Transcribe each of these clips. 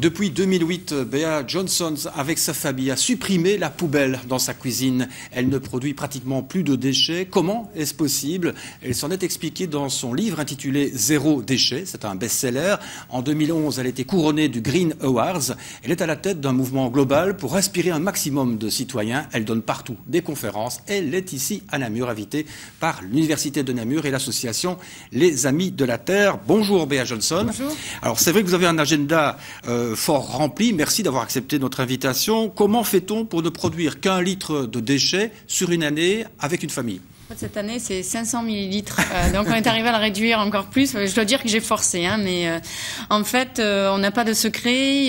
Depuis 2008, Bea Johnson, avec sa famille, a supprimé la poubelle dans sa cuisine. Elle ne produit pratiquement plus de déchets. Comment est-ce possible? Elle s'en est expliquée dans son livre intitulé Zéro déchet. C'est un best-seller. En 2011, elle a été couronnée du Green Awards. Elle est à la tête d'un mouvement global pour inspirer un maximum de citoyens. Elle donne partout des conférences. Elle est ici à Namur, invitée par l'Université de Namur et l'association Les Amis de la Terre. Bonjour Bea Johnson. Bonjour. Alors c'est vrai que vous avez un agenda fort rempli. Merci d'avoir accepté notre invitation. Comment fait-on pour ne produire qu'un litre de déchets sur une année avec une famille? Cette année, c'est 500 millilitres. Donc, on est arrivé à la réduire encore plus. Je dois dire que j'ai forcé, mais en fait, on n'a pas de secret.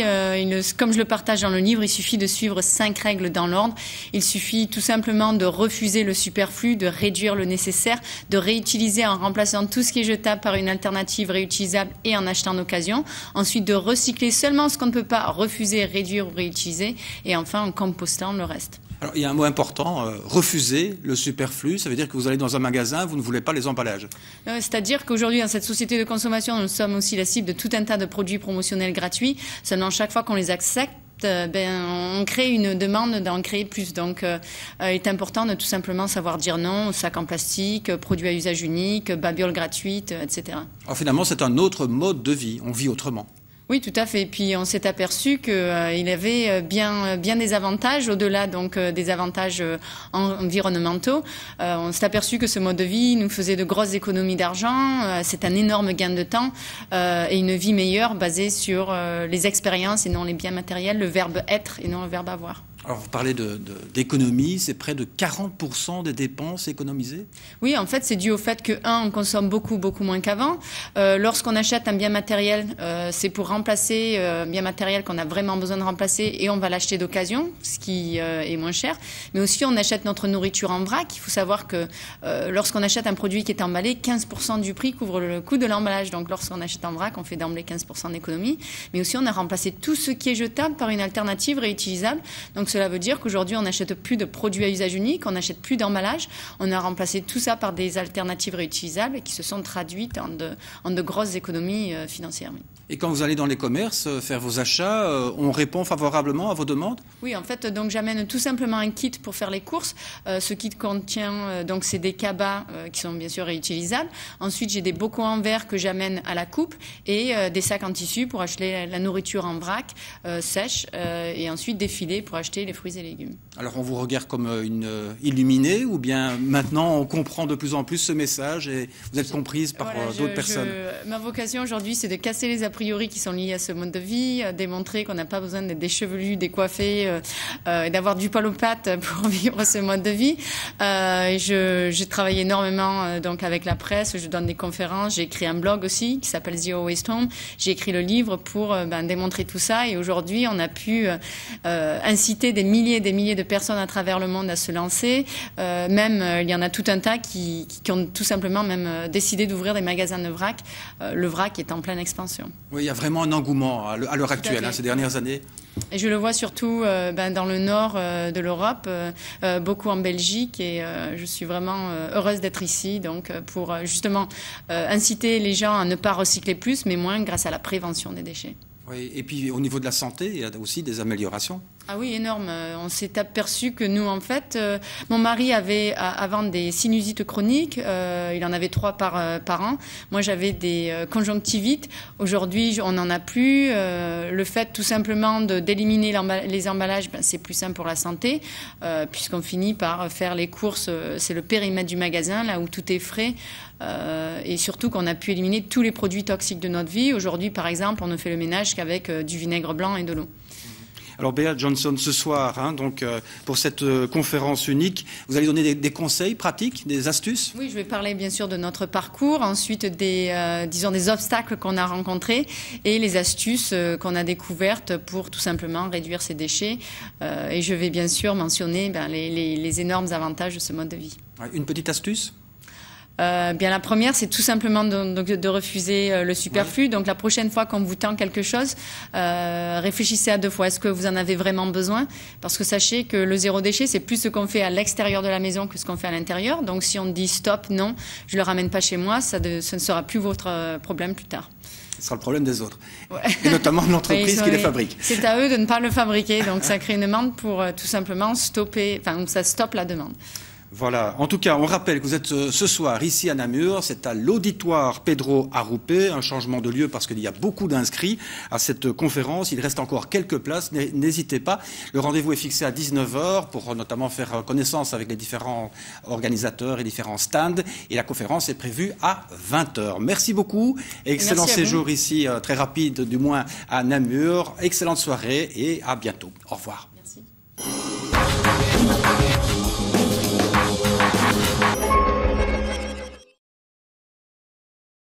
Comme je le partage dans le livre, il suffit de suivre 5 règles dans l'ordre. Il suffit tout simplement de refuser le superflu, de réduire le nécessaire, de réutiliser en remplaçant tout ce qui est jetable par une alternative réutilisable et en achetant d'occasion. Ensuite, de recycler seulement ce qu'on ne peut pas refuser, réduire ou réutiliser. Et enfin, en compostant le reste. Alors, il y a un mot important, refuser le superflu. Ça veut dire que vous allez dans un magasin, vous ne voulez pas les emballages. C'est-à-dire qu'aujourd'hui, dans cette société de consommation, nous sommes aussi la cible de tout un tas de produits promotionnels gratuits. Seulement, chaque fois qu'on les accepte, on crée une demande d'en créer plus. Donc, il est important de tout simplement savoir dire non aux sacs en plastique, produits à usage unique, babioles gratuites, etc. Alors, finalement, c'est un autre mode de vie. On vit autrement. Oui, tout à fait. Et puis on s'est aperçu qu'il avait bien des avantages au-delà donc des avantages environnementaux. On s'est aperçu que ce mode de vie nous faisait de grosses économies d'argent. C'est un énorme gain de temps et une vie meilleure basée sur les expériences et non les biens matériels, le verbe être et non le verbe avoir. Alors, vous parlez d'économie, c'est près de 40% des dépenses économisées? Oui, en fait, c'est dû au fait que, on consomme beaucoup moins qu'avant. Lorsqu'on achète un bien matériel, c'est pour remplacer un bien matériel qu'on a vraiment besoin de remplacer et on va l'acheter d'occasion, ce qui est moins cher. Mais aussi, on achète notre nourriture en vrac. Il faut savoir que lorsqu'on achète un produit qui est emballé, 15% du prix couvre le coût de l'emballage. Donc, lorsqu'on achète en vrac, on fait d'emblée 15% d'économie. Mais aussi, on a remplacé tout ce qui est jetable par une alternative réutilisable. Donc, cela veut dire qu'aujourd'hui, on n'achète plus de produits à usage unique, on n'achète plus d'emballage. On a remplacé tout ça par des alternatives réutilisables qui se sont traduites en de grosses économies financières. Oui. Et quand vous allez dans les commerces faire vos achats, on répond favorablement à vos demandes? Oui, en fait, donc j'amène tout simplement un kit pour faire les courses. Ce kit contient donc c'est des cabas qui sont bien sûr réutilisables. Ensuite, j'ai des bocaux en verre que j'amène à la coupe et des sacs en tissu pour acheter la nourriture en vrac sèche et ensuite des filets pour acheter les fruits et légumes. Alors, on vous regarde comme une illuminée ou bien maintenant on comprend de plus en plus ce message et vous êtes comprise par d'autres personnes? Ma vocation aujourd'hui, c'est de casser les a priori qui sont liés à ce mode de vie, démontrer qu'on n'a pas besoin d'être déchevelu, décoiffé et d'avoir du poil aux pattes pour vivre ce mode de vie. Je travaille énormément donc avec la presse, je donne des conférences, j'ai écrit un blog aussi qui s'appelle Zero Waste Home. J'ai écrit le livre pour démontrer tout ça et aujourd'hui on a pu inciter des milliers et des milliers de personnes à travers le monde à se lancer. Il y en a tout un tas qui ont tout simplement même décidé d'ouvrir des magasins de vrac. Le vrac est en pleine expansion. Oui, il y a vraiment un engouement à l'heure actuelle, ces dernières années. Et je le vois surtout dans le nord de l'Europe, beaucoup en Belgique, et je suis vraiment heureuse d'être ici, donc pour justement inciter les gens à ne pas recycler plus, mais moins grâce à la prévention des déchets. Oui, et puis au niveau de la santé, il y a aussi des améliorations. Ah oui, énorme. On s'est aperçu que nous, en fait, mon mari avait avant des sinusites chroniques. Il en avait 3 par an. Moi, j'avais des conjonctivites. Aujourd'hui, on n'en a plus. Le fait, tout simplement, d'éliminer les emballages, c'est plus simple pour la santé, puisqu'on finit par faire les courses. C'est le périmètre du magasin, là où tout est frais. Et surtout qu'on a pu éliminer tous les produits toxiques de notre vie. Aujourd'hui, par exemple, on ne fait le ménage qu'avec du vinaigre blanc et de l'eau. Alors Bea Johnson, ce soir, pour cette conférence unique, vous allez donner des conseils pratiques, des astuces? Oui, je vais parler bien sûr de notre parcours, ensuite des obstacles qu'on a rencontrés et les astuces qu'on a découvertes pour tout simplement réduire ces déchets. Et je vais bien sûr mentionner les énormes avantages de ce mode de vie. Une petite astuce? La première, c'est tout simplement de refuser le superflu. Oui. Donc la prochaine fois qu'on vous tend quelque chose, réfléchissez à 2 fois. Est-ce que vous en avez vraiment besoin? Parce que sachez que le zéro déchet, c'est plus ce qu'on fait à l'extérieur de la maison que ce qu'on fait à l'intérieur. Donc si on dit stop, non, je le ramène pas chez moi, ce ne sera plus votre problème plus tard. Ce sera le problème des autres. Ouais. Et notamment de l'entreprise qui les fabrique. C'est à eux de ne pas le fabriquer. Donc ça crée une demande pour tout simplement stopper, enfin ça stoppe la demande. Voilà. En tout cas, on rappelle que vous êtes ce soir ici à Namur. C'est à l'auditoire Pedro Arrupe. Un changement de lieu parce qu'il y a beaucoup d'inscrits à cette conférence. Il reste encore quelques places. N'hésitez pas. Le rendez-vous est fixé à 19h pour notamment faire connaissance avec les différents organisateurs et différents stands. Et la conférence est prévue à 20h. Merci beaucoup. Excellent séjour ici, très rapide du moins, à Namur. Excellente soirée et à bientôt. Au revoir.